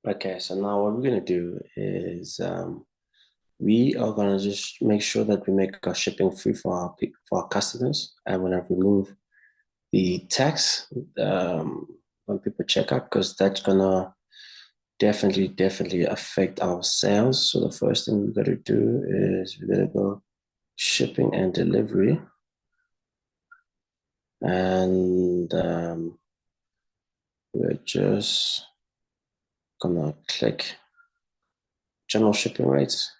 Okay, so now what we're gonna do is we are gonna just make sure that we make our shipping free for our customers. I'm gonna remove the tax when people check out because that's gonna definitely affect our sales. So the first thing we gotta do is we're gonna go shipping and delivery, and we're just gonna click general shipping rates.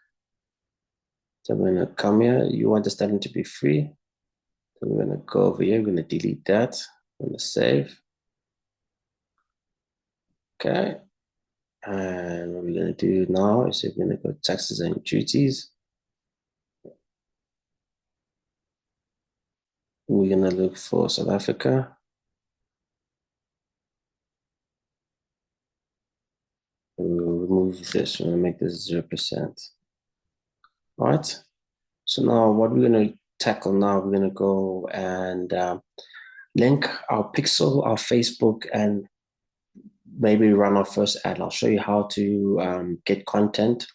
So we're gonna come here. You want the styling to be free. So we're gonna go over here. We're gonna delete that. We're gonna save. Okay. And what we're gonna do now is we're gonna go taxes and duties. We're gonna look for South Africa. We'll remove this. We're gonna make this 0%. All right. So now what we're gonna tackle now, we're gonna go and link our Pixel, our Facebook, and maybe run our first ad. I'll show you how to get content,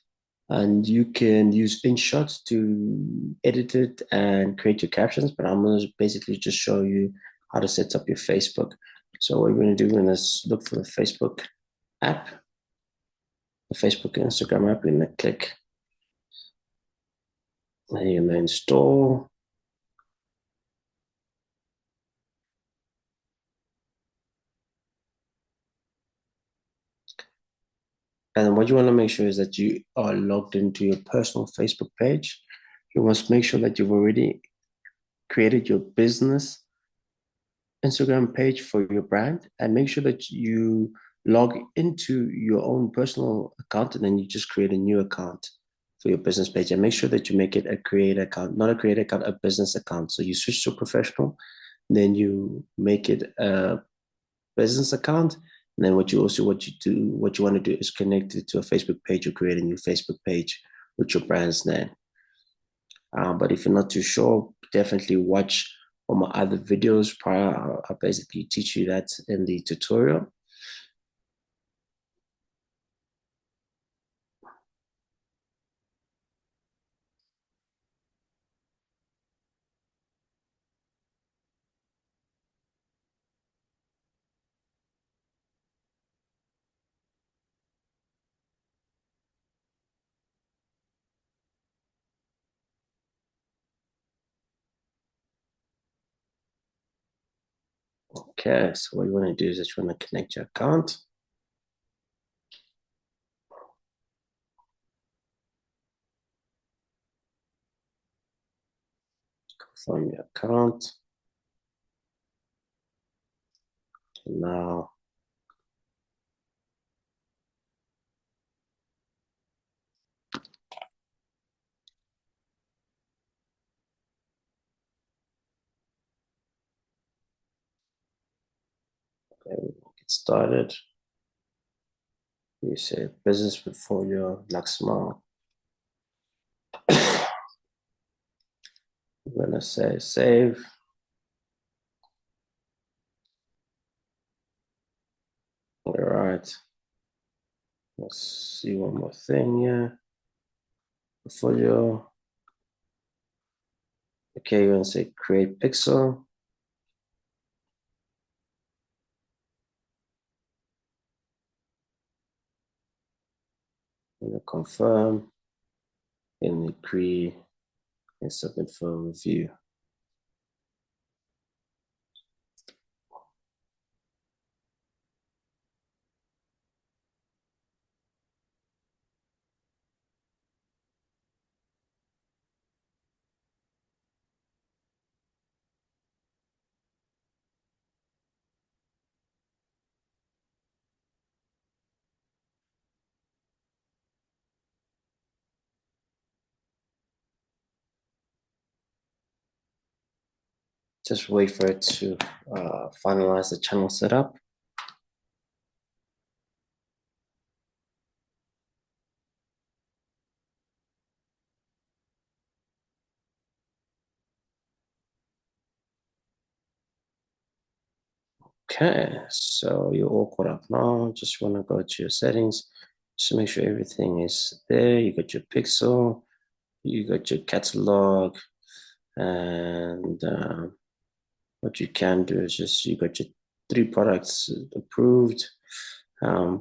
and you can use InShot to edit it and create your captions. But I'm going to basically just show you how to set up your Facebook. So what we're going to do is look for the Facebook app, the Facebook and Instagram app. We're going to click, and you're going to install. And what you want to make sure is that you are logged into your personal Facebook page. You must make sure that you've already created your business Instagram page for your brand, and make sure that you log into your own personal account and then you just create a new account for your business page, and make sure that you make it a create account, not a create account, a business account. So you switch to professional, then you make it a business account. And then what you want to do is connect it to a Facebook page or create a new Facebook page with your brand's name. But if you're not too sure, definitely watch all my other videos prior. I'll basically teach you that in the tutorial. Okay, so what you want to do is that you want to connect your account. Confirm your account. And now, okay, we'll get started. You say business portfolio, Laxma. I'm gonna say save. All right. Let's see one more thing here. Portfolio. Okay, you're gonna say create pixel. I'm gonna confirm and agree and submit for review. Just wait for it to finalize the channel setup. Okay, so you're all caught up now. Just want to go to your settings. Just make sure everything is there. You got your pixel, you got your catalog, and what you can do is just you got your 3 products approved.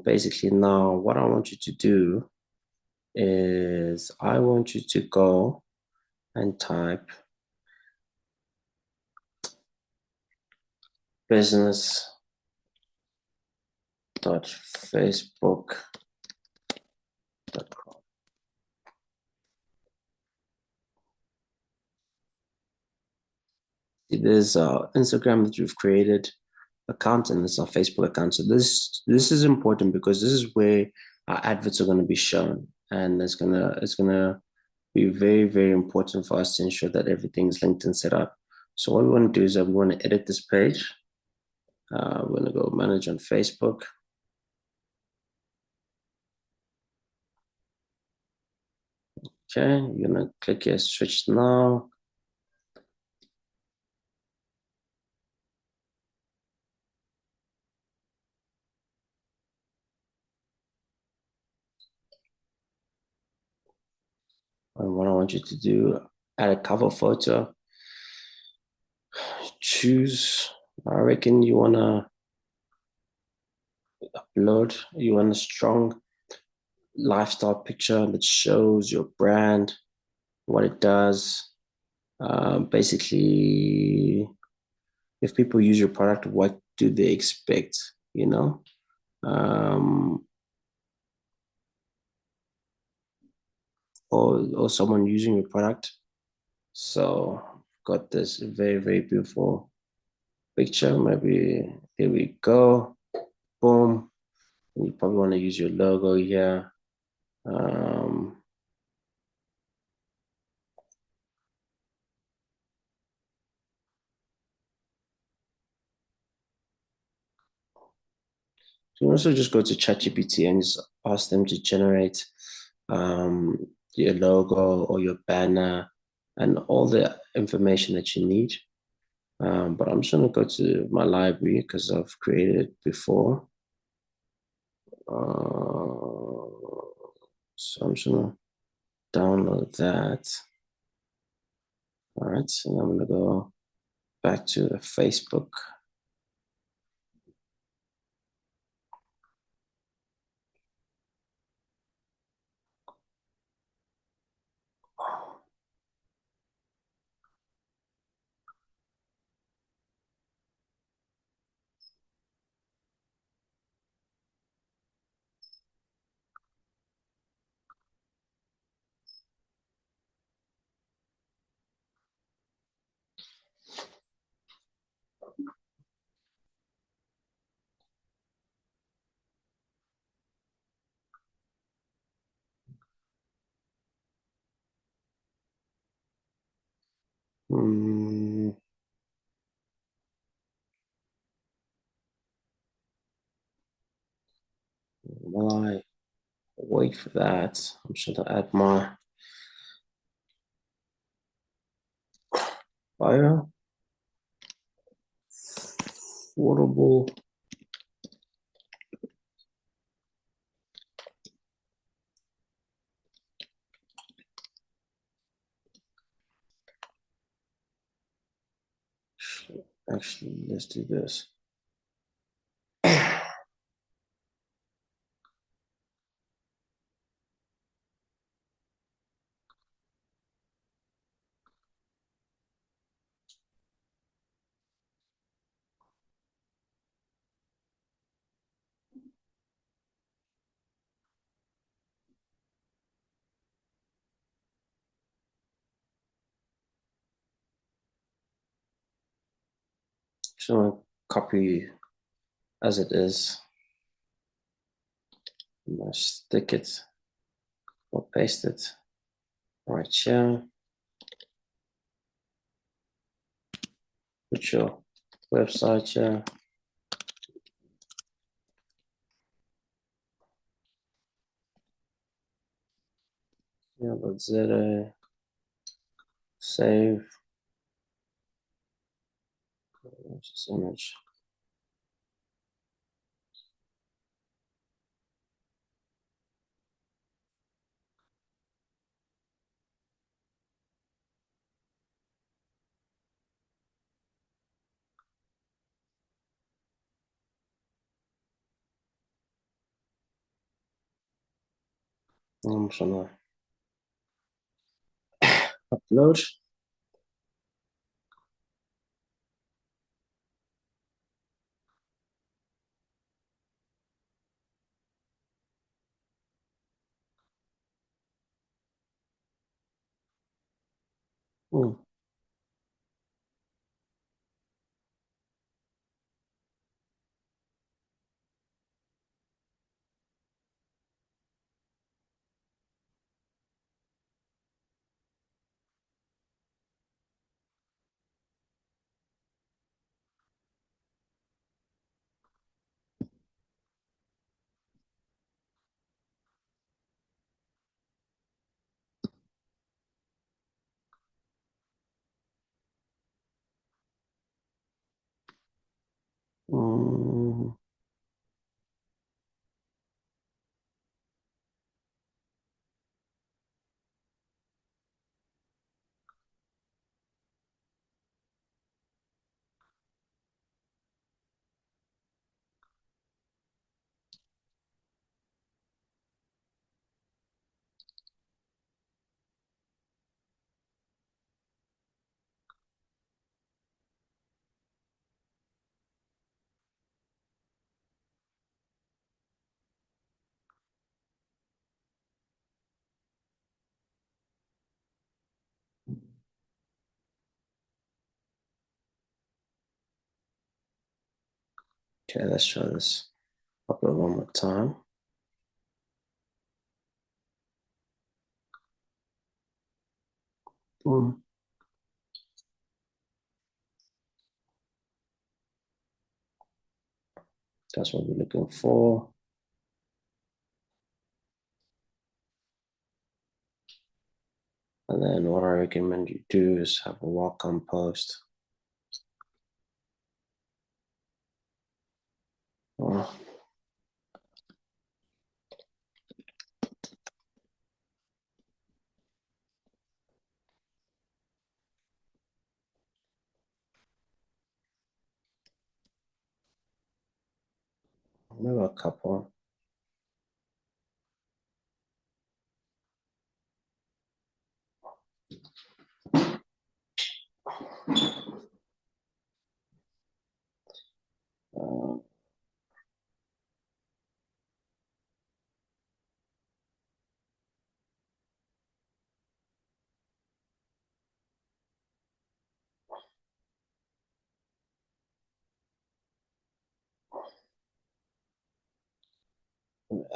Basically, now what I want you to do is I want you to go and type business.facebook.com. There's Instagram that you've created account and it's our Facebook account. So this is important because this is where our adverts are going to be shown, and it's gonna be very, very important for us to ensure that everything's linked and set up. So what we want to do is that we want to edit this page. We're going to go manage on Facebook. Okay, you're going to click here, switch now. And what I want you to do, add a cover photo. Choose, I reckon you want to upload, you want a strong lifestyle picture that shows your brand, what it does. Basically, if people use your product, what do they expect? You know, or someone using your product. So got this very, very beautiful picture. Maybe here we go. Boom. You probably want to use your logo here. You can also just go to ChatGPT and just ask them to generate um, your logo or your banner and all the information that you need. But I'm just going to go to my library because I've created it before. So I'm just going to download that. All right, so I'm going to go back to the Facebook. While I wait for that, I'm just going to add my bio. Affordable. Actually, let's do this. Just want to copy as it is. I'm going to stick it or paste it right here. Put your website here. Yeah, that's it. Save. This image. I'm just gonna upload. Mm. Mm. Okay, let's try this. Upload one more time. Boom. That's what we're looking for. And then what I recommend you do is have a welcome post. Oh, maybe a couple. Uh,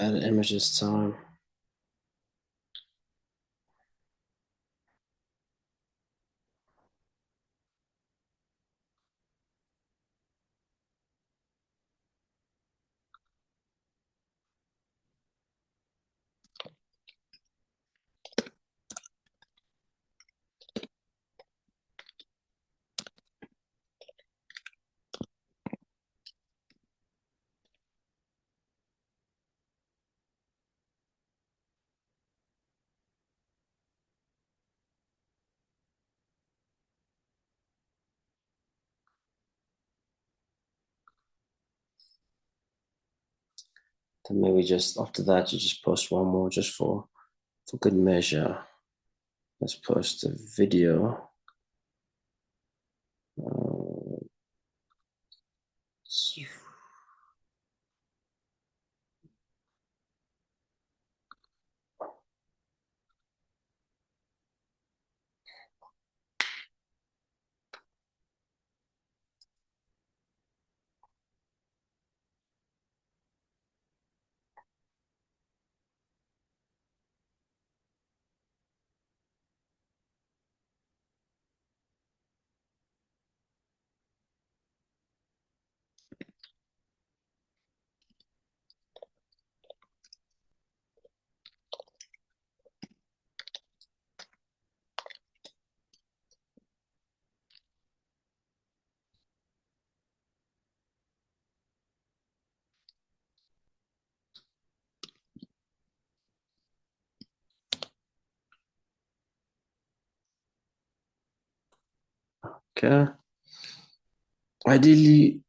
add an image this time. Then maybe just after that, you just post one more just for good measure. Let's post a video. Uh, okay. Ideally,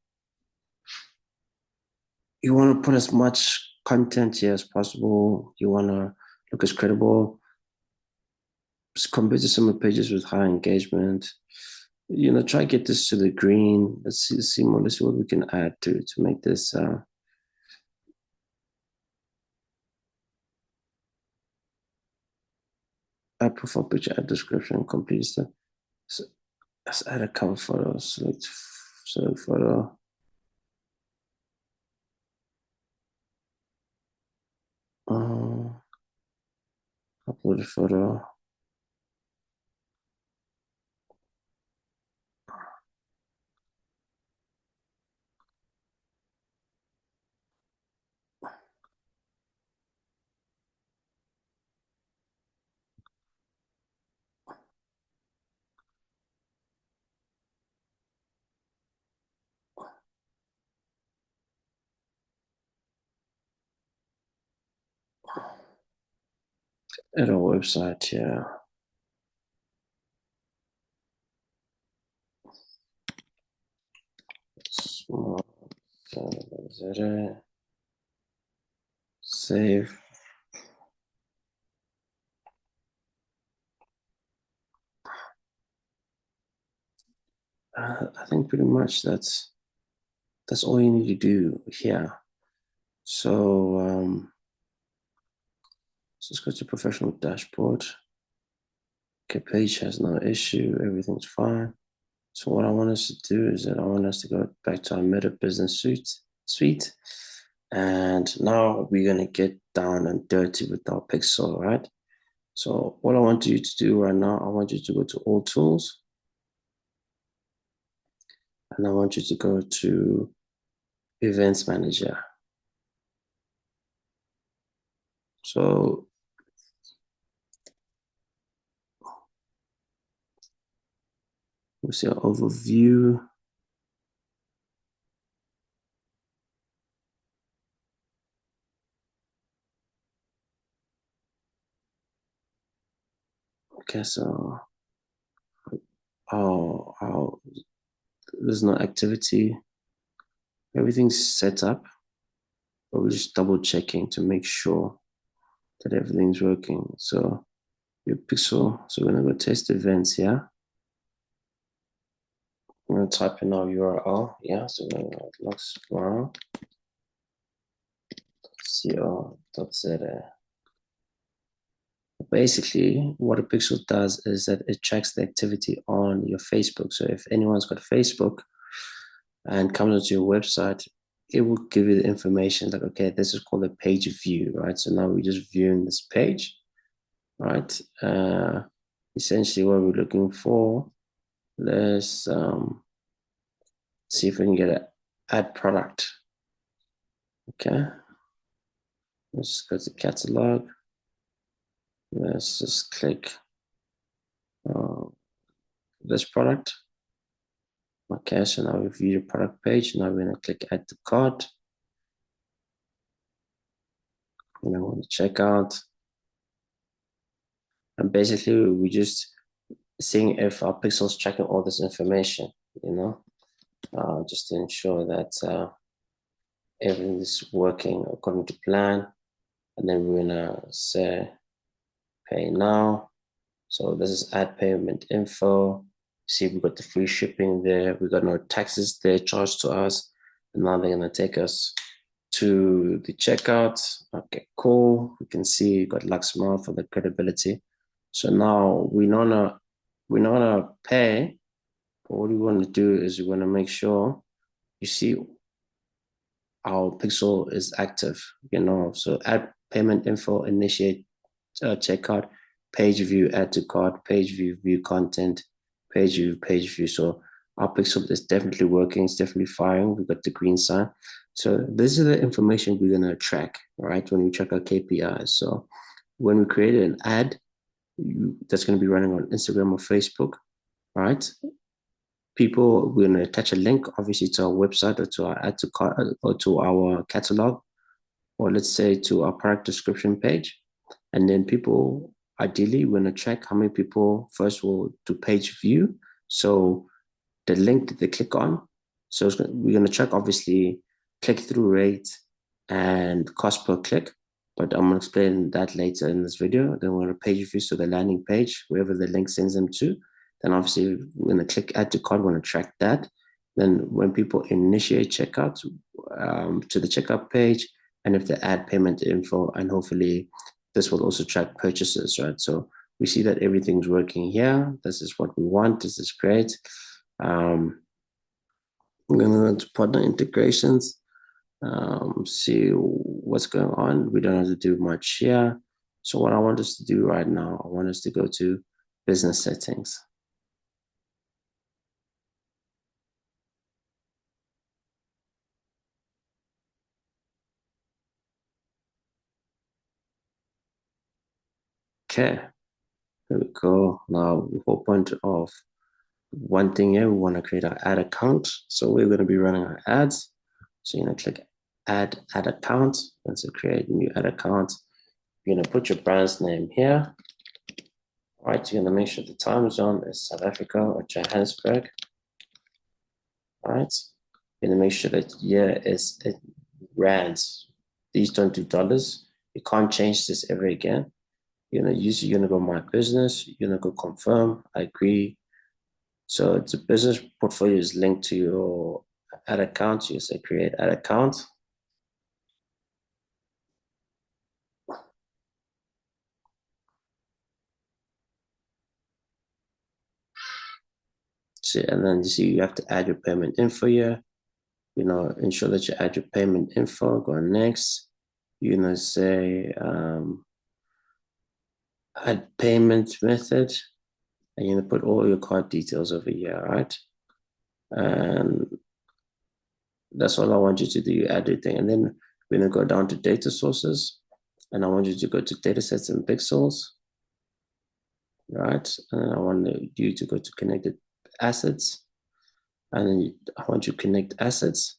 you want to put as much content here as possible. You want to look as credible, compared to some of the pages with high engagement. Try get this to the green. Let's see what we can add to make this add profile picture, add description, complete stuff. So let's add a cover photo. Select photo. Upload a photo. At our website, yeah. Small. Save. I think pretty much that's all you need to do here. So let's go to professional dashboard. Okay, page has no issue. Everything's fine. So what I want us to do is that I want us to go back to our Meta Business Suite. And now we're going to get down and dirty with our pixel, right? So what I want you to do right now, I want you to go to All Tools. And I want you to go to Events Manager. So we'll see our overview. Okay, so there's no activity. Everything's set up, but we're just double checking to make sure that everything's working. So your pixel, so we're gonna go test events here. I'm gonna type in our URL, yeah, so we're gonna go logsmile.co.za. Basically, what a pixel does is that it tracks the activity on your Facebook. So if anyone's got Facebook and comes onto your website, it will give you the information like, okay, this is called a page view, right? So now we're just viewing this page, right? Essentially what we're looking for, let's see if we can get an add product. Okay. Let's go to catalog. Let's just click this product. Okay, so now we view the product page. Now we're going to click add to cart. And then we're going to check out. And basically, we're just seeing if our pixel's tracking all this information, just to ensure that everything is working according to plan. And then we're going to say pay now. So this is add payment info. See, we've got the free shipping there. We've got no taxes there charged to us. And now they're going to take us to the checkout. Okay, cool. We can see we've got LuxMile for the credibility. So now we know to pay. But what we want to do is we want to make sure you see our pixel is active, So add payment info, initiate checkout, page view, add to cart, page view content, page view. So our pixel is definitely working. It's definitely firing. We've got the green sign. So this is the information we're going to track, right? When we track our KPIs. So when we create an ad that's going to be running on Instagram or Facebook, right? We're going to attach a link, obviously, to our website or to our add to cart or to our catalog, or let's say to our product description page. And then people, ideally, we're going to track how many people first will do page view. So the link that they click on. So we're going to track, obviously, click-through rate and cost per click. but I'm going to explain that later in this video. Then we're going to page view, so the landing page, wherever the link sends them to. Then obviously we're going to click add to cart, we're going to track that. Then when people initiate checkout to the checkout page, and if they add payment info, and hopefully this will also track purchases, right? So we see that everything's working here. This is what we want. This is great. I'm going to go into partner integrations, see what's going on. We don't have to do much here. So what I want us to do right now, I want us to go to business settings. Okay, there we go. Now, the whole point of one thing here, we want to create our ad account. So we're going to be running our ads. So you're going to click add account. And so create a new ad account. You're going to put your brand's name here. All right, you're going to make sure the time zone is South Africa or Johannesburg. All right, you're going to make sure that year is rands. These don't do dollars. You can't change this ever again. You're gonna go my business. You're gonna go confirm. I agree. So it's a business portfolio is linked to your ad account. You say create ad account. See, and then you see you have to add your payment info here. Ensure that you add your payment info. Go next. Say add payment method, and you're gonna put all your card details over here, right? And that's all I want you to do. You add everything, and then we're gonna go down to data sources, and I want you to go to data sets and pixels, right? And I want you to go to connected assets, and then I want you to connect assets,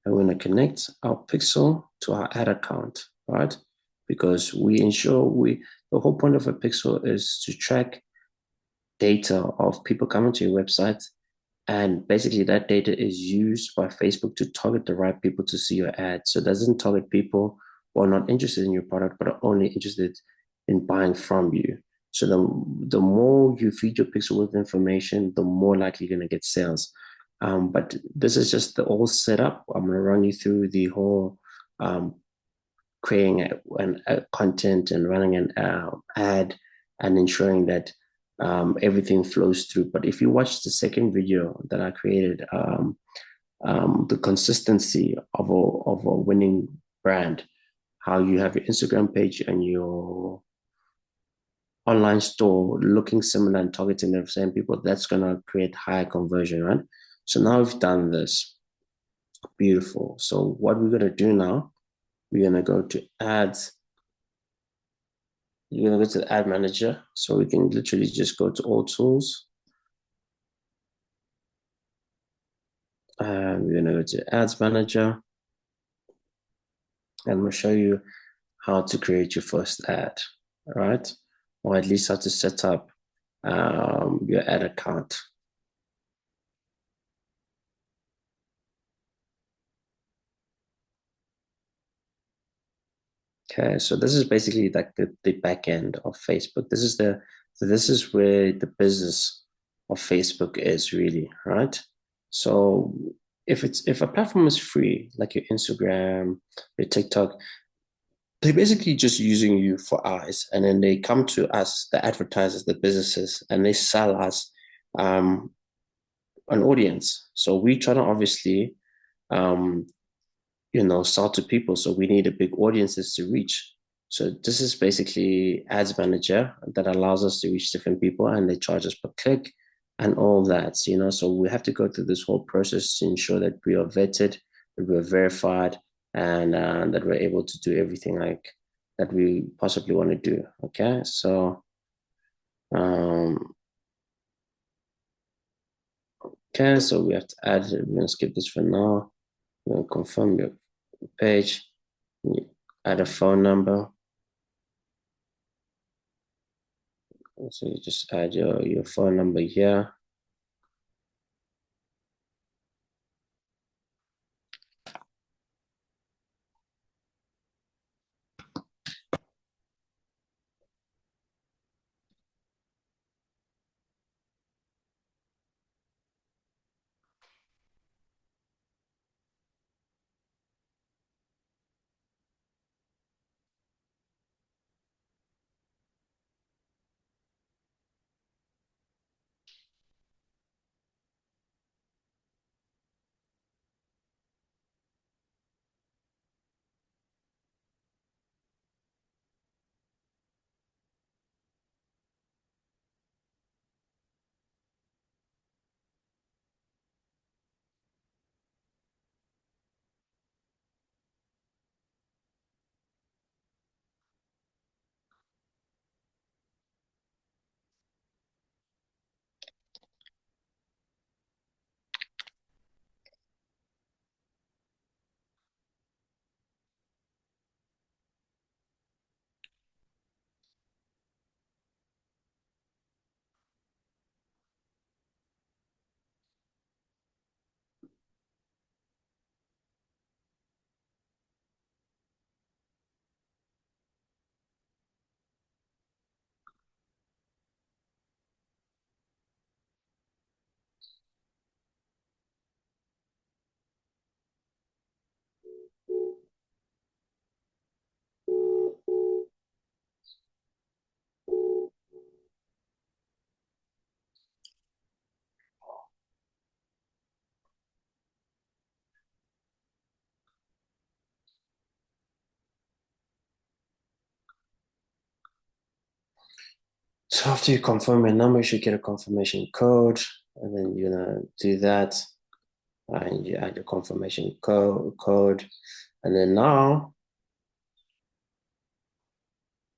and we're gonna connect our pixel to our ad account, right? Because the whole point of a pixel is to track data of people coming to your website. And basically that data is used by Facebook to target the right people to see your ad. So it doesn't target people who are not interested in your product, but are only interested in buying from you. So the more you feed your pixel with information, the more likely you're going to get sales. But this is just the whole setup. I'm going to run you through the whole creating a content and running an ad and ensuring that everything flows through. But if you watch the second video that I created, the consistency of a winning brand, how you have your Instagram page and your online store looking similar and targeting the same people, that's going to create higher conversion, right? So now we've done this. Beautiful. So what we're going to do now, we're going to go to ads. You're going to go to the ad manager. So we can literally just go to all tools. We're going to go to ads manager. And we'll show you how to create your first ad, right? Or at least how to set up your ad account. Okay, so this is basically like the back end of Facebook. This is where the business of Facebook is really, right? So if a platform is free, like your Instagram, your TikTok, they're basically just using you for eyes, and then they come to us, the advertisers, the businesses, and they sell us an audience. So we try to obviously um, sell to people. So we need a big audiences to reach. So this is basically ads manager that allows us to reach different people, and they charge us per click and all that, so we have to go through this whole process to ensure that we are vetted, that we're verified, and that we're able to do everything like that we possibly want to do. Okay, so so we have to add, we're going to skip this for now. We're going to confirm your page, add a phone number. So you just add your phone number here. So after you confirm your number, you should get a confirmation code, and then you're gonna do that, and you add your confirmation code, and then now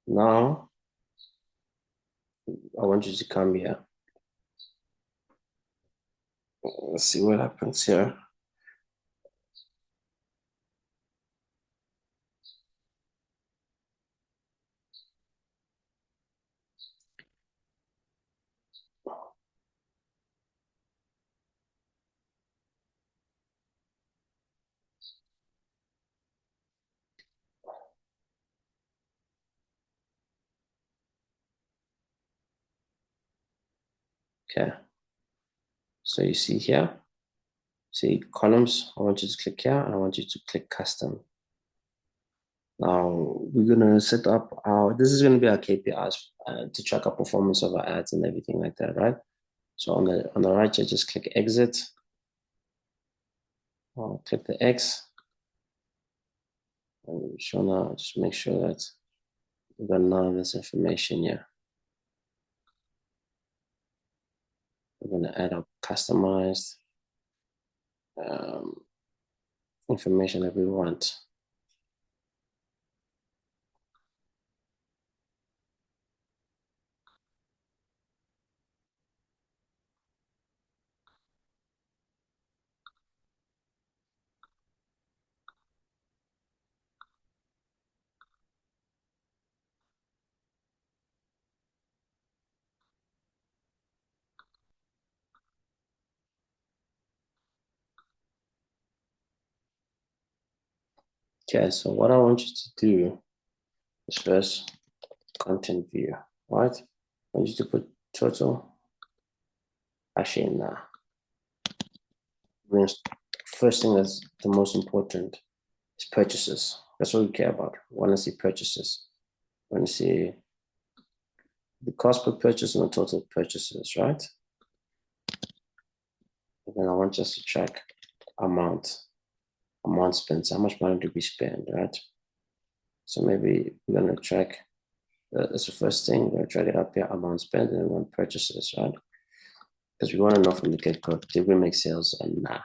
I want you to come here. Let's see what happens here. Okay, so you see here, see columns. I want you to click here, and I want you to click custom. Now we're gonna set up our. This is gonna be our KPIs to track our performance of our ads and everything like that, right? So on the right, you just click exit. I'll click the X, and show now. Just make sure that we've got none of this information here. We're gonna add our customized information that we want. Okay, so what I want you to do is first content view, right? I want you to put total. Actually, nah. First thing that's the most important is purchases. That's what we care about. We want to see purchases. We want to see the cost per purchase and the total purchases, right? And then I want us to track amount spent. So how much money do we spend, right? So maybe we're going to track, that's the first thing. We're going to track it up here, amount spent, and then purchases, right? Because we want to know from the get-go, did we make sales or nah?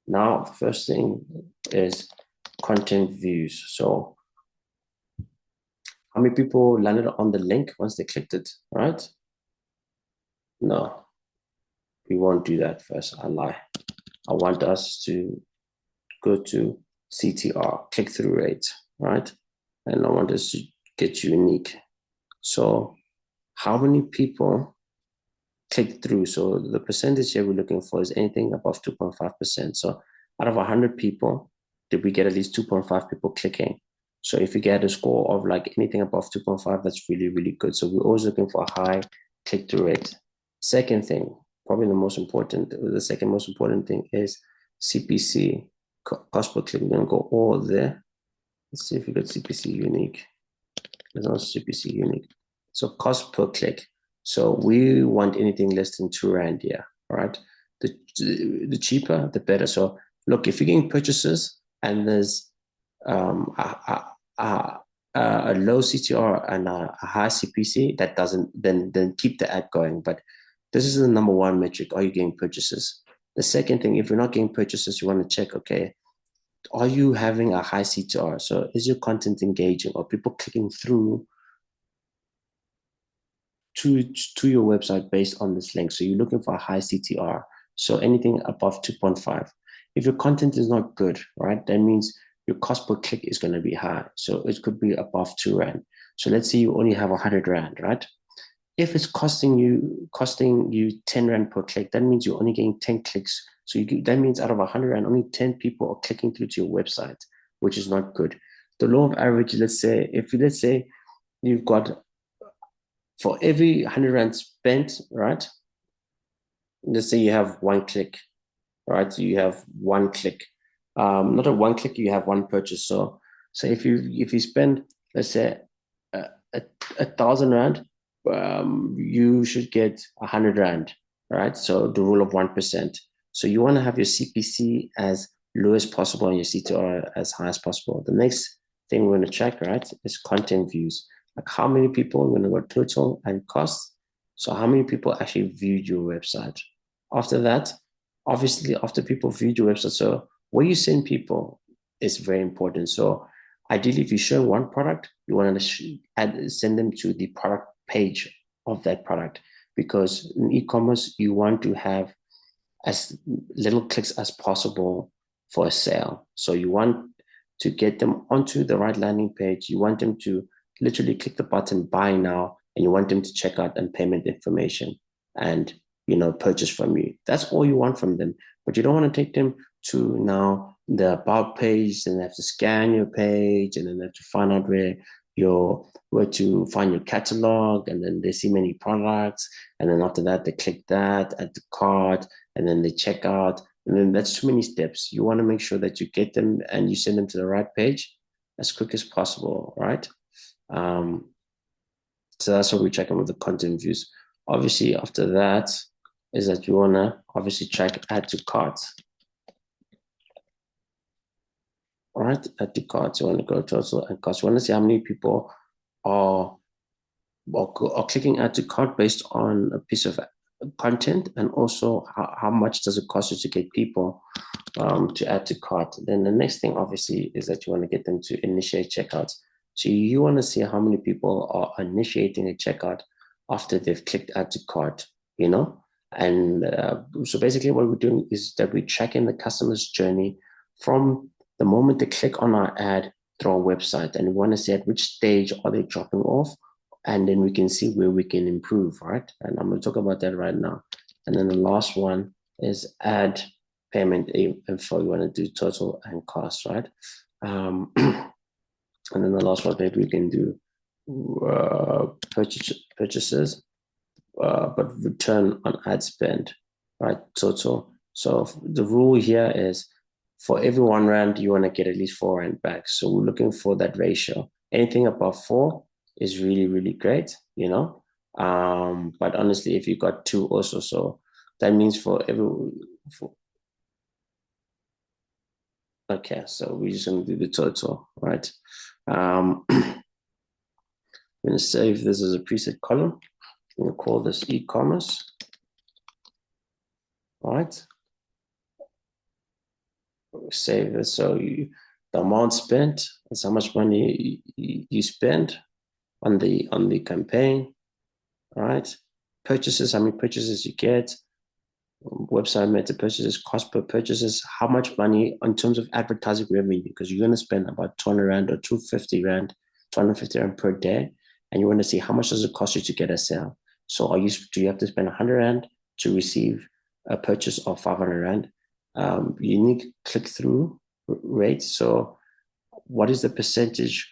Now, the first thing is content views. So how many people landed on the link once they clicked it, right? No, we won't do that first. I lie. I want us to go to CTR, click-through rate, right? And I want us to get unique. So how many people click through? So the percentage here we're looking for is anything above 2.5%. So out of 100 people, did we get at least 2.5 people clicking? So if you get a score of like anything above 2.5, that's really, really good. So we're always looking for a high click-through rate. Second thing, probably the second most important thing is CPC, cost per click. We're going to go all there. Let's see if we got CPC unique. There's no CPC unique. So cost per click. So we want anything less than R2 here, right? The cheaper, the better. So look, if you're getting purchases and there's a low CTR and a high CPC, that doesn't, then keep the ad going. But this is the number one metric. Are you getting purchases? The second thing, if you're not getting purchases, you want to check, okay, are you having a high CTR? So is your content engaging? Are people clicking through to your website based on this link? So you're looking for a high CTR. So anything above 2.5. If your content is not good, right, that means your cost per click is going to be high. So it could be above R2. So let's say you only have R100, right? If it's costing you 10 Rand per click, that means you're only getting 10 clicks. So that means out of 100 Rand, only 10 people are clicking through to your website, which is not good. The law of average, let's say you've got, for every 100 Rand spent, right? Let's say you have one click, right? So you have one click. Not a one click, you have one purchase. So if you spend, let's say, 1,000 Rand, you should get 100 Rand, right? So the rule of 1%. So you want to have your CPC as low as possible and your CTR as high as possible. The next thing we're going to check, right, is content views. Like how many people, we're going to go total and cost. So how many people actually viewed your website? After that, obviously, after people viewed your website, so where you send people is very important. So ideally, if you show one product, you want to send them to the product page of that product, because in e-commerce, you want to have as little clicks as possible for a sale. So you want to get them onto the right landing page. You want them to literally click the button buy now, and you want them to check out and payment information and purchase from you. That's all you want from them. But you don't want to take them to now the about page, and they have to scan your page, and then they have to find out where to find your catalog, and then they see many products, and then after that they click that, add the cart, and then they check out, and then that's too many steps. You want to make sure that you get them and you send them to the right page as quick as possible, right? So that's what we're checking with the content views. Obviously, after that is that you want to obviously check add to cart. All right, add to cart. You want to go total and cost. You want to see how many people are clicking add to cart based on a piece of content, and also how much does it cost you to get people to add to cart. Then the next thing obviously is that you want to get them to initiate checkouts. So you want to see how many people are initiating a checkout after they've clicked add to cart, and so basically what we're doing is that we're tracking the customer's journey from the moment they click on our ad through our website, and we want to see at which stage are they dropping off, and then we can see where we can improve, right? And I'm going to talk about that right now. And then the last one is add payment info. You want to do total and cost, right? And then the last one, maybe we can do purchases, but return on ad spend, right? Total. So the rule here is for every R1, you want to get at least R4 back. So we're looking for that ratio. Anything above 4 is really, really great, But honestly, if you got 2 also, so that means okay, so we're just going to do the total, right? I'm going to save this as a preset column. I'm going to call this e-commerce, all right? Save it. So the amount spent is how much money you spend on the campaign, all right? Purchases, how many purchases you get, website meta purchases, cost per purchases, how much money in terms of advertising revenue, because you're going to spend about 200 Rand or 250 Rand, 250 Rand per day, and you want to see how much does it cost you to get a sale. So do you have to spend 100 Rand to receive a purchase of 500 Rand? Unique click-through rate. So what is the percentage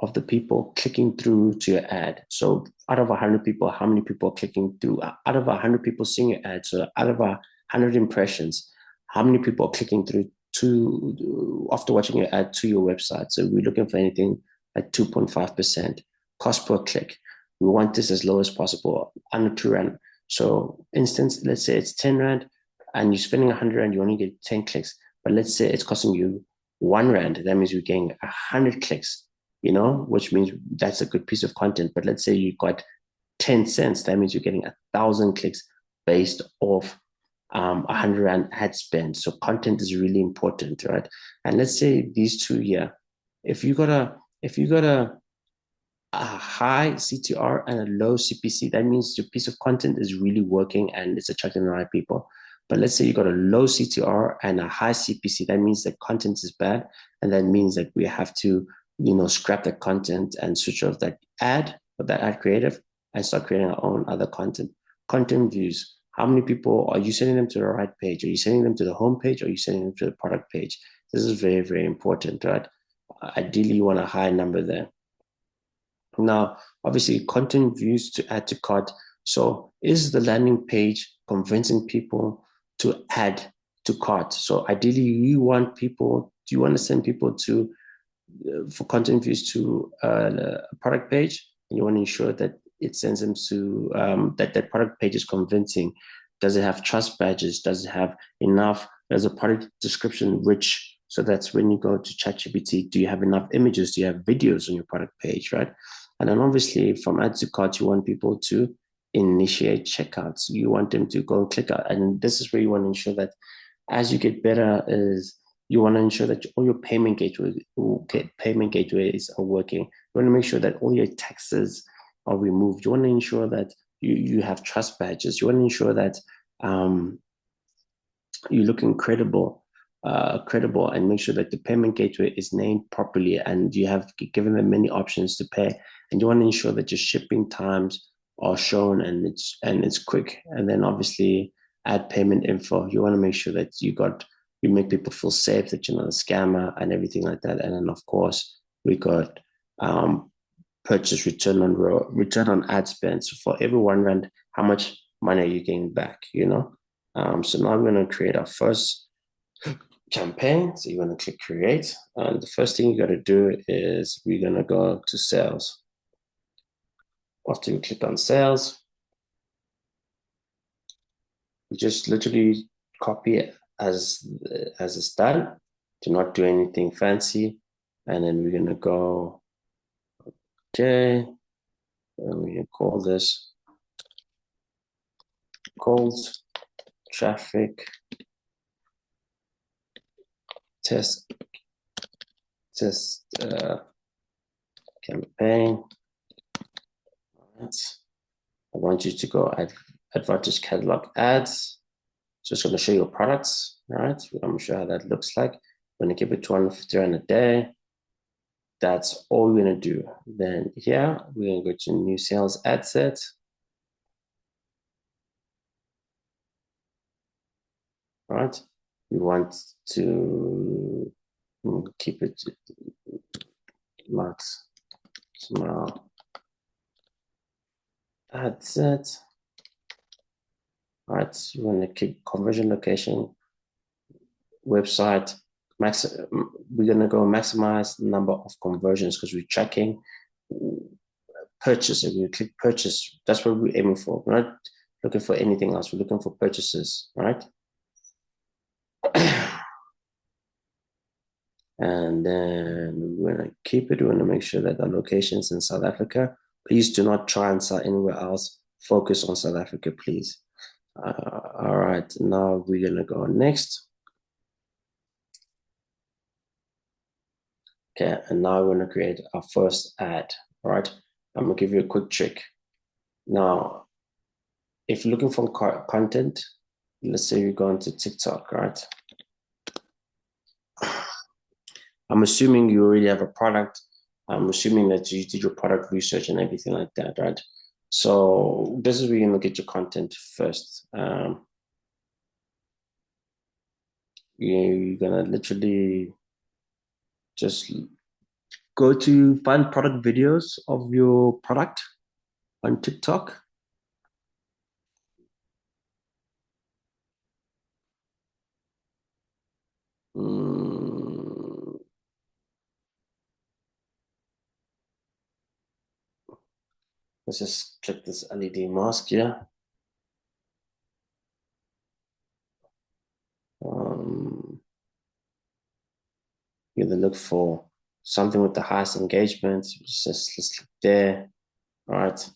of the people clicking through to your ad? So out of 100 people, how many people are clicking through? Out of 100 people seeing your ad, so out of 100 impressions, how many people are clicking through after watching your ad to your website? So we're looking for anything like 2.5%. Cost per click, we want this as low as possible, under 2 Rand. So instance, let's say it's 10 Rand, and you're spending 100 Rand, you only get 10 clicks. But let's say it's costing you 1 Rand. That means you're getting 100 clicks, which means that's a good piece of content. But let's say you got 10 cents. That means you're getting 1,000 clicks based off 100 Rand ad spend. So content is really important, right? And let's say these two here, if you got a high CTR and a low CPC, that means your piece of content is really working and it's attracting the right people. But let's say you got a low CTR and a high CPC, that means the content is bad, and that means that we have to, scrap the content and switch off that ad or that ad creative and start creating our own other content. Content views. How many people are you sending them to the right page? Are you sending them to the home page, or are you sending them to the product page? This is very, very important, right? Ideally, you want a high number there. Now, obviously, content views to add to cart. So is the landing page convincing people to add to cart? So ideally, you want to send people to, for content views to a product page, and you want to ensure that it sends them to, that product page is convincing. Does it have trust badges? Does it have enough? Does a product description rich? So that's when you go to ChatGPT, do you have enough images? Do you have videos on your product page, right? And then obviously from add to cart, you want people to initiate checkouts. You want them to go and click out. And this is where you want to ensure that as you get better is you want to ensure that all your payment gateways are working. You want to make sure that all your taxes are removed. You want to ensure that you have trust badges. You want to ensure that you're looking credible and make sure that the payment gateway is named properly and you have given them many options to pay. And you want to ensure that your shipping times are shown and it's quick. And then obviously add payment info. You want to make sure that you make people feel safe, that you're not a scammer and everything like that. And then of course we got purchase return on ad spend. So for every R1, how much money are you getting back? So now we're going to create our first campaign. So you're going to click create. And the first thing you got to do is we're going to go to sales. After you click on sales, you just literally copy it as it's done. Do not do anything fancy. And then we're going to go, okay, and we can call this cold traffic test campaign. All right. I want you to go advantage catalog ads. So it's going to show your products. All right. I'm going to show how that looks like. I'm going to give it 250 rand a day. That's all we're going to do. Then here, we're going to go to new sales ad set. All right. We want to keep it max small ad set. All right. You want to keep conversion location, website. We're going to go maximize the number of conversions because we're tracking purchase. If we click purchase, that's what we're aiming for. We're not looking for anything else. We're looking for purchases, right? And then we're going to keep it. We want to make sure that the location's in South Africa. Please do not try and sell anywhere else. Focus on South Africa, please. All right, now we're going to go next. Okay, and now we're going to create our first ad. All right, I'm going to give you a quick trick. Now, if you're looking for content, let's say you're going to TikTok, right? I'm assuming you already have a product. I'm assuming that you did your product research and everything like that, right? So this is where you're going to get your content first. You're going to literally just go to find product videos of your product on TikTok. Let's just click this LED mask here. You're going to look for something with the highest engagement. Let's click there. All right.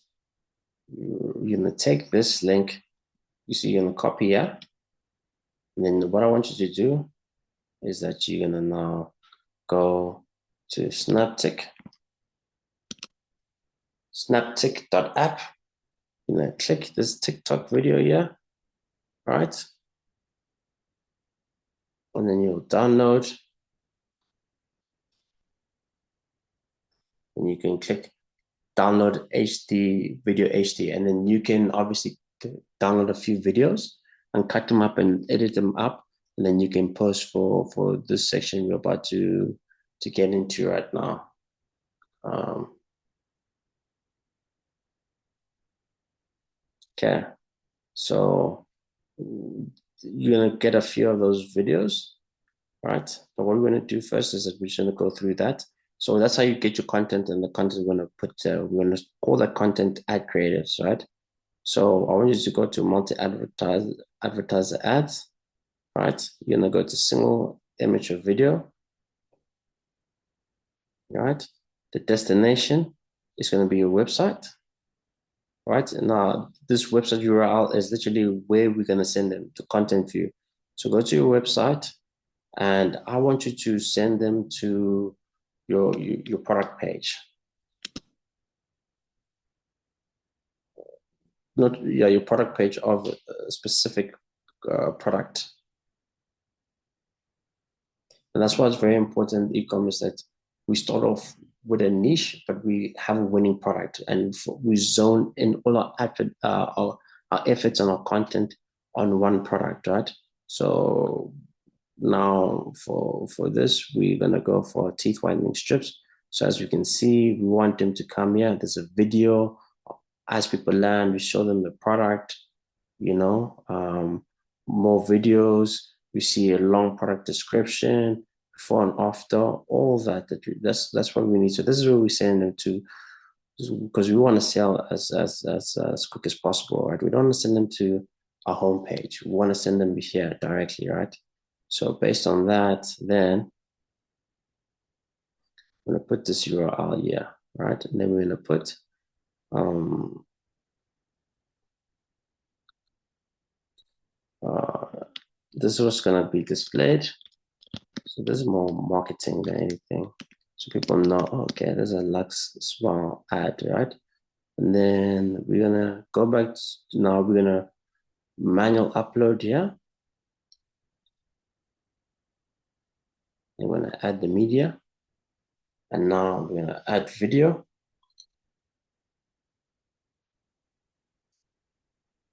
You're going to take this link. You see, you're going to copy here. And then what I want you to do is that you're going to now go to snaptic.app. You're going to click this TikTok video here, right? And then you'll download. And you can click download HD, video HD. And then you can obviously download a few videos and cut them up and edit them up. And then you can post for this section we're about to get into right now. Okay, so you're gonna get a few of those videos, right? But what we're gonna do first is that we're just gonna go through that. So that's how you get your content, and the content we're gonna call that content ad creatives, right? So I want you to go to multi-advertiser ads, right? You're gonna go to single image of video, right? The destination, is going to be your website, right? Now, this website URL is literally where we're going to send them to content view. So go to your website, and I want you to send them to your product page. Your product page of a specific product. And that's why it's very important in e-commerce that we start off with a niche, but we have a winning product, and we zone in all our efforts and our content on one product, right? So now for this, we're gonna go for teeth whitening strips. So as you can see, we want them to come here. There's a video. As people land, we show them the product, more videos. We see a long product description, before and after, all that. That's what we need. So this is where we send them to, because we want to sell as quick as possible, right? We don't want to send them to our homepage. We want to send them here directly, right? So based on that, then I'm going to put this URL here, right? And then we're going to put this is what's going to be displayed. So this is more marketing than anything. So people know, okay, there's a Lux Smile ad, right? And then we're going to go back. Now we're going to manual upload here. I'm going to add the media. And now we're going to add video.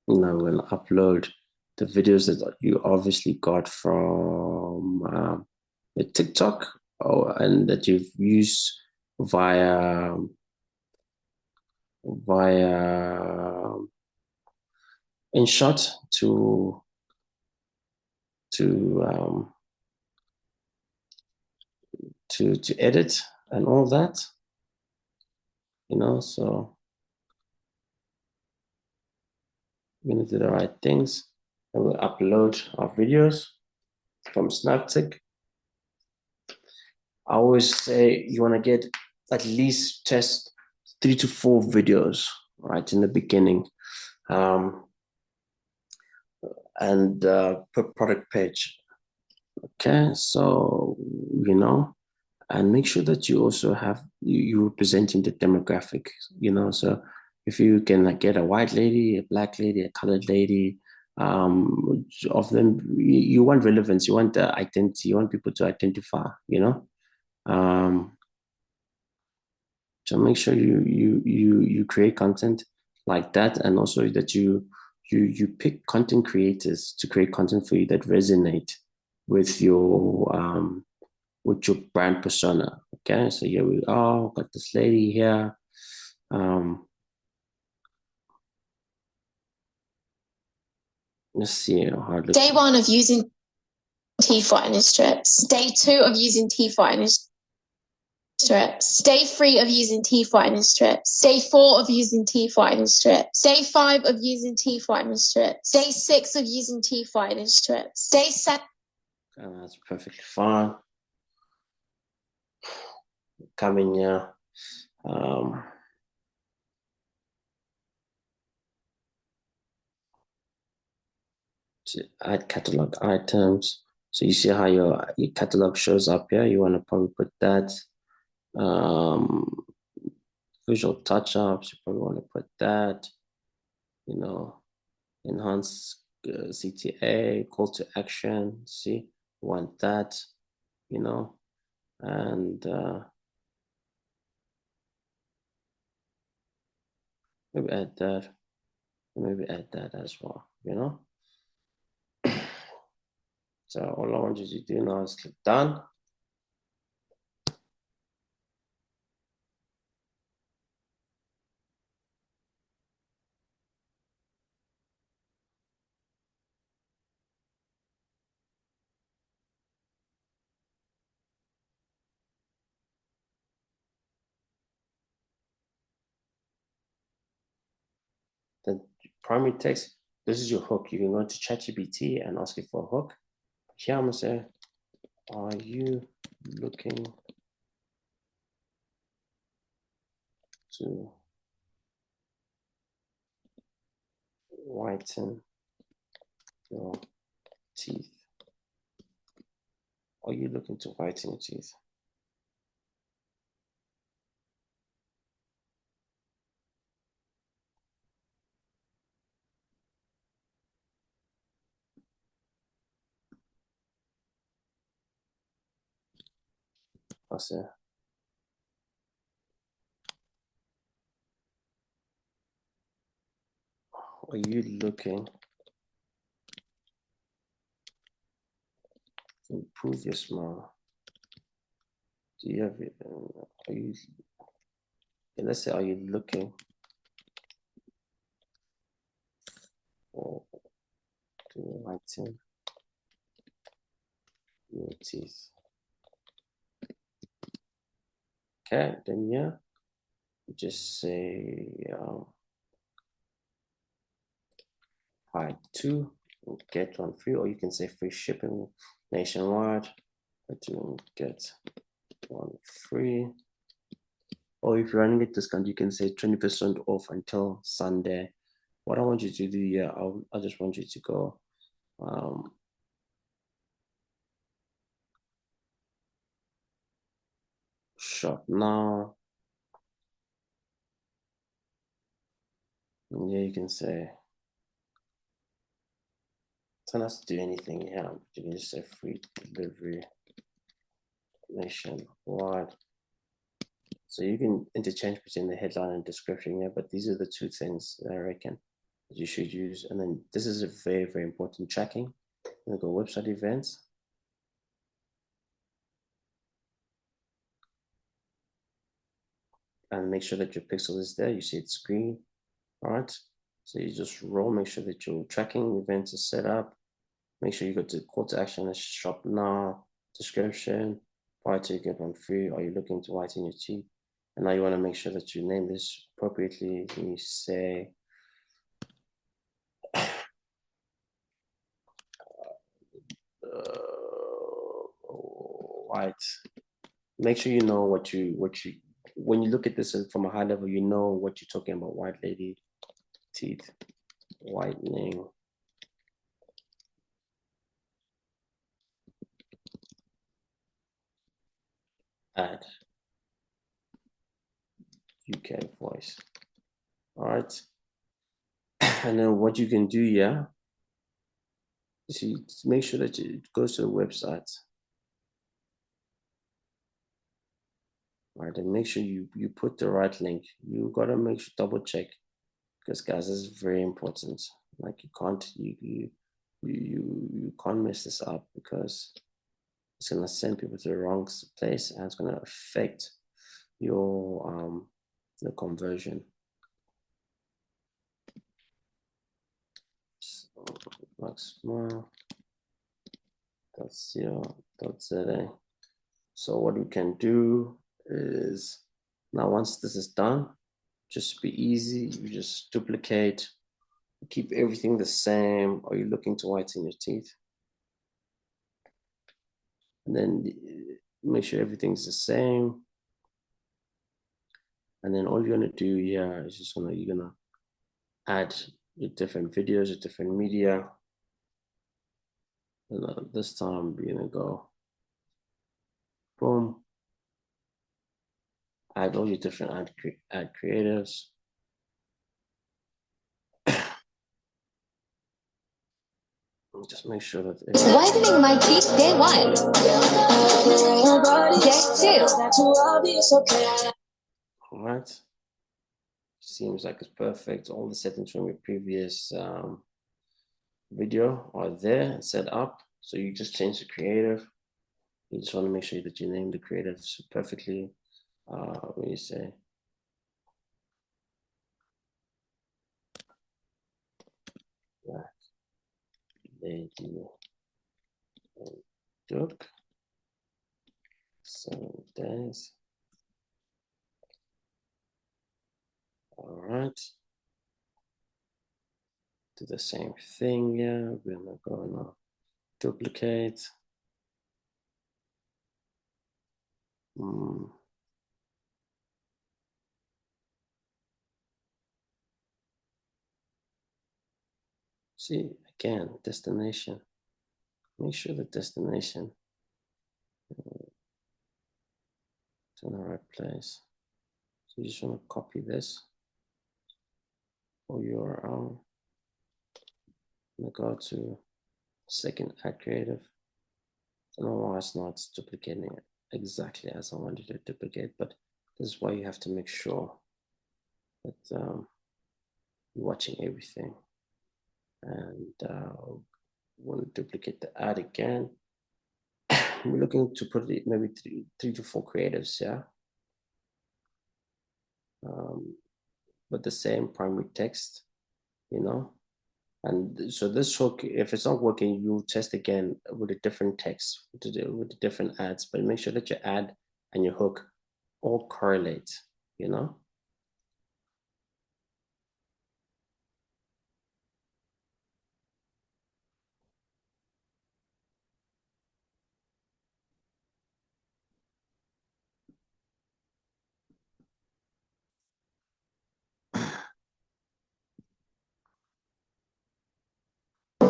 Now we're going to upload the videos that you obviously got from the TikTok and that you've used via InShot to edit and all that, so we're going to do the right things, and we'll upload our videos from Snaptic. I always say you want to get at least test 3 to 4 videos right in the beginning, and per product page. Okay, so and make sure that you also have you representing the demographic. So if you can get a white lady, a black lady, a colored lady, of them, you want relevance, you want identity, you want people to identify. So make sure you create content like that, and also that you pick content creators to create content for you that resonate with your brand persona. Okay, so here we are. Got this lady here. Let's see how it looks. Day 1 of using teeth whitening strips. Day 2 of using teeth whitening strips. Day 3 of using teeth whitening strips. Day 4 of using teeth whitening strips. Day 5 of using teeth whitening strips. Day 6 of using teeth whitening strips. Day 7. That's perfectly fine. Come in here. To add catalog items. So you see how your catalog shows up here. You want to probably put that. Visual touch-ups, you probably want to put that. Enhance CTA, call to action. See, you want that. And maybe add that. Maybe add that as well. So all I want you to do now is click done. The primary text, this is your hook. You can go to ChatGPT and ask it for a hook. Here I'm gonna say, are you looking to whiten your teeth. Are you looking to whiten your teeth? I say, are you looking to improve your smile? Do you have it? Are you? Let's say, are you looking for to whiten your teeth? Okay, then yeah, just say buy two, get one free, or you can say free shipping nationwide. But you get one free. Or if you're running a discount, you can say 20% off until Sunday. What I want you to do here, I just want you to go shop now. And here you can say, don't have to do anything here. You can just say free delivery nationwide. So you can interchange between the headline and description here, but these are the two things that I reckon that you should use. And then this is a very, very important tracking. I'm gonna go website events. And make sure that your pixel is there. You see it's green, all right? So you just roll, make sure that your tracking events is set up. Make sure you go to call to action and shop now, description, buy two, get one free. Are you looking to whiten your teeth? And now you wanna make sure that you name this appropriately. You say, white. Make sure you know what you when you look at this from a high level, you know what you're talking about. White lady teeth whitening. Add UK voice. All right. And then what you can do here is you make sure that it goes to the website. All right, and make sure you put the right link. You gotta make sure double check, because guys, this is very important. Like you can't mess this up, because it's gonna send people to the wrong place and it's gonna affect your the conversion. So, maxma.co.za. So what we can do is, now once this is done, just be easy. You just duplicate, keep everything the same. Are you looking to whiten your teeth? And then make sure everything's the same. And then all you're gonna do here is just you're gonna add your different videos, your different media. And this time we're gonna go boom, add all your different ad creatives. Just make sure that whitening my teeth day 1. Day 2. All right. Seems like it's perfect. All the settings from your previous video are there and set up. So you just change the creative. You just want to make sure that you name the creatives perfectly. When you say black lady and duck, 7 days. All right. Do the same thing here. We're gonna go now duplicate. See, again, destination. Make sure the destination is in the right place. So you just want to copy this for your go to second add creative. I don't know why it's not duplicating it exactly as I wanted to duplicate, but this is why you have to make sure that you're watching everything. And want to duplicate the ad again. We're looking to put it maybe three to four creatives, yeah. But the same primary text, you know. And so this hook, if it's not working, you test again with a different text, with the different ads, but make sure that your ad and your hook all correlate, you know?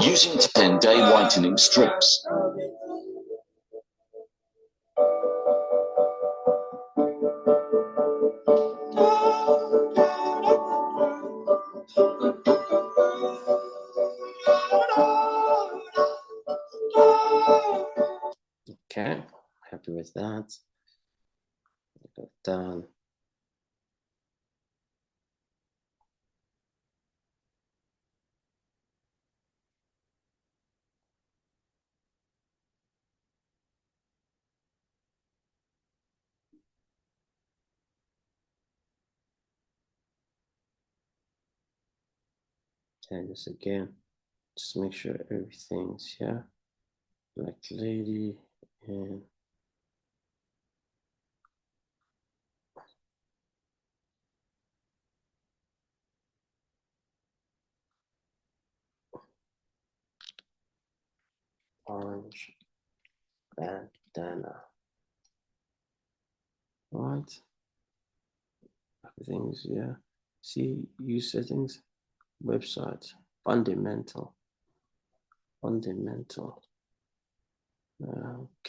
Using 10-day whitening strips. Okay, happy with that. Go down. And this again, just make sure everything's here. Black lady and orange bandana. All right, everything's here. See, use settings, website, fundamental. Okay,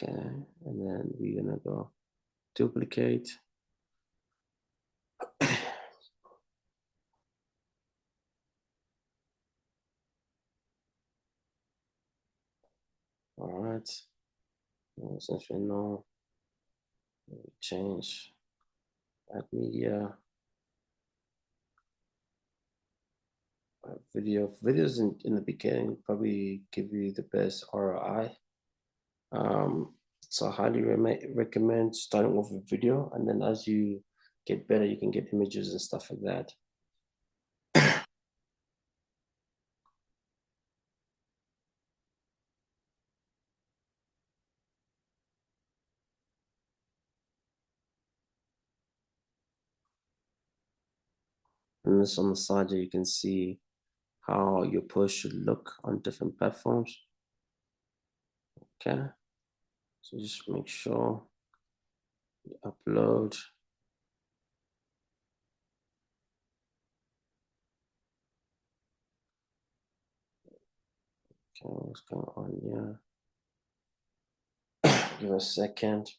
and then we're gonna go duplicate. All right, since we know, change add media. Videos in the beginning probably give you the best ROI. So I highly recommend starting off with video, and then as you get better, you can get images and stuff like that. And this on the side here, you can see how your post should look on different platforms. Okay, so just make sure you upload. Okay, what's going on here? Give a second.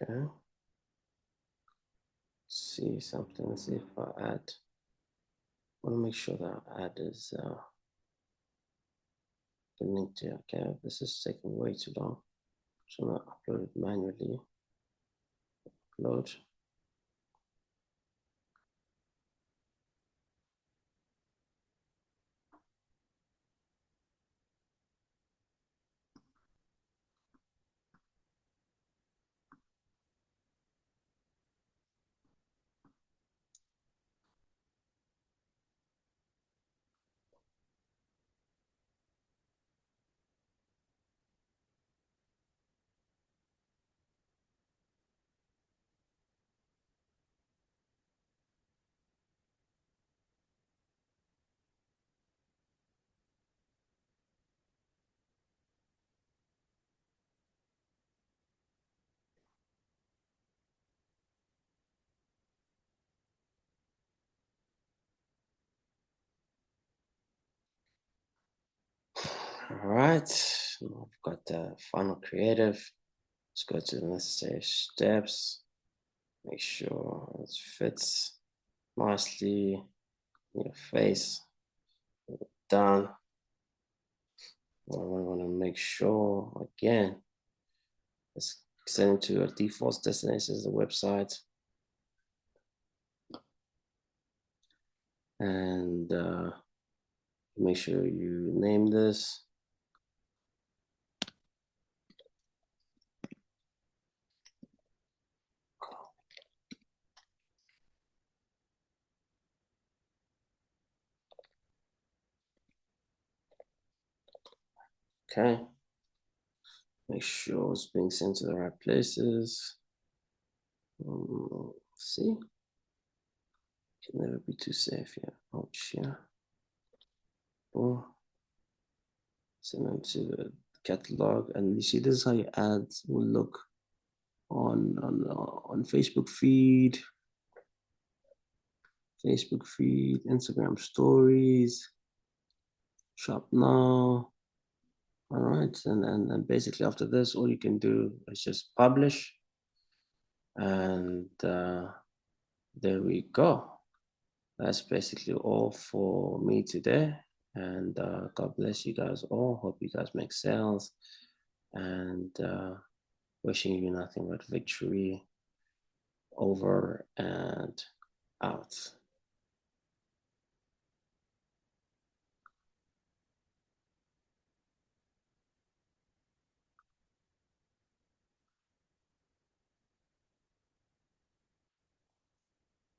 Okay. See something. Let's see if I add. I want to make sure that our ad is the link to. Okay, this is taking way too long. So I'm gonna upload it manually. Load. All right, now I've got the final creative. Let's go to the necessary steps. Make sure it fits nicely in your face. Done. I want to make sure again. Let's send it to a default destination as the website, and make sure you name this. Okay. Make sure it's being sent to the right places. See, can never be too safe. Yeah. Ouch. Yeah. Boom. Send them to the catalog, and you see, this is how your ads will look on Facebook feed, Instagram stories, shop now. All right, and basically after this, all you can do is just publish, and there we go. That's basically all for me today, and God bless you guys all. Hope you guys make sales, and wishing you nothing but victory. Over and out.